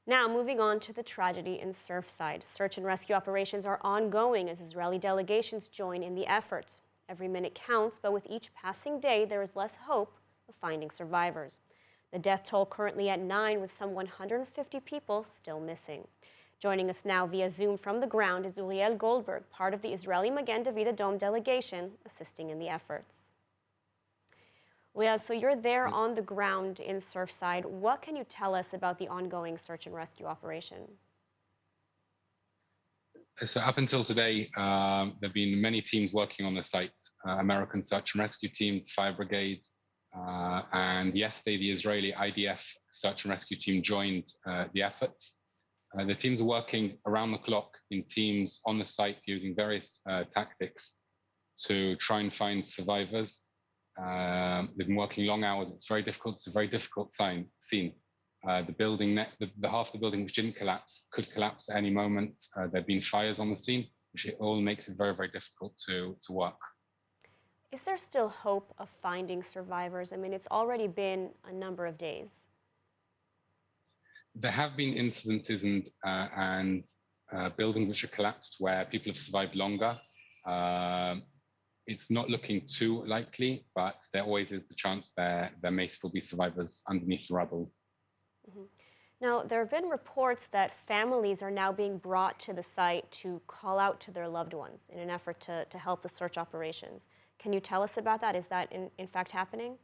Now, moving on to the tragedy in Surfside. Search and rescue operations are ongoing as Israeli delegations join in the effort. Every minute counts, but with each passing day, there is less hope of finding survivors. The death toll currently at 9, with some 150 people still missing. Joining us now via Zoom from the ground is Uriel Goldberg, part of the Israeli Magen David Adom delegation, assisting in the efforts. Uriel, so you're there on the ground in Surfside. What can you tell us about the ongoing search and rescue operation? So up until today, there have been many teams working on the site, American search and rescue team, fire brigade, and yesterday the Israeli IDF search and rescue team joined the efforts. The teams are working around the clock in teams on the site using various tactics to try and find survivors. They've been working long hours. It's very difficult. It's a very difficult scene. The building, the half of the building which didn't collapse could collapse at any moment. There have been fires on the scene, which it all makes it very, very difficult to work. Is there still hope of finding survivors? I mean, it's already been a number of days. There have been incidences and buildings which have collapsed where people have survived longer. It's not looking too likely, but there always is the chance there may still be survivors underneath the rubble. Mm-hmm. Now, there have been reports that families are now being brought to the site to call out to their loved ones in an effort to help the search operations. Can you tell us about that? Is that in fact happening?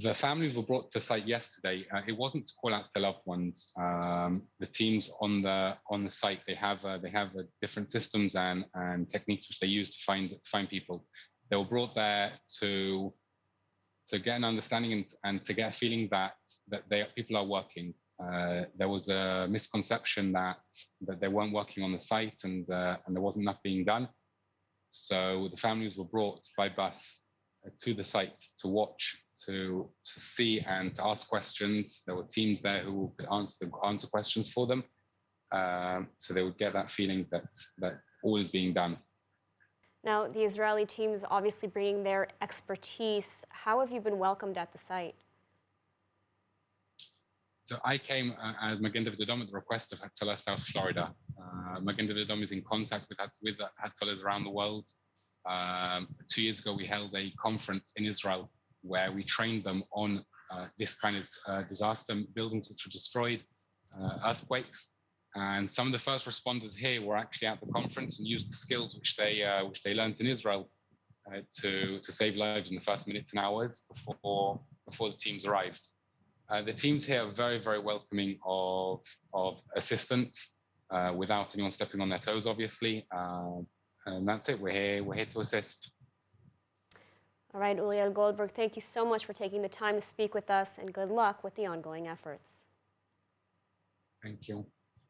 The families were brought to site yesterday. It wasn't to call out their loved ones. The teams on the site, they have different systems and techniques which they use to find people. They were brought there to get an understanding and to get a feeling that people are working. There was a misconception that they weren't working on the site and there wasn't enough being done. So the families were brought by bus to the site to watch, to see and to ask questions. There were teams there who could answer questions for them. So they would get that feeling that all is being done. Now, the Israeli teams obviously bringing their expertise. How have you been welcomed at the site? So I came as Magen David Adom at the request of Hatzalah South Florida. Magen David Adom is in contact with Hatzalahs around the world. 2 years ago, we held a conference in Israel where we trained them on this kind of disaster, buildings which were destroyed, earthquakes. And some of the first responders here were actually at the conference and used the skills which they learned in Israel to save lives in the first minutes and hours before the teams arrived. The teams here are very, very welcoming of assistance without anyone stepping on their toes, obviously. And that's it. We're here to assist. All right, Uriel Goldberg, thank you so much for taking the time to speak with us, and good luck with the ongoing efforts. Thank you.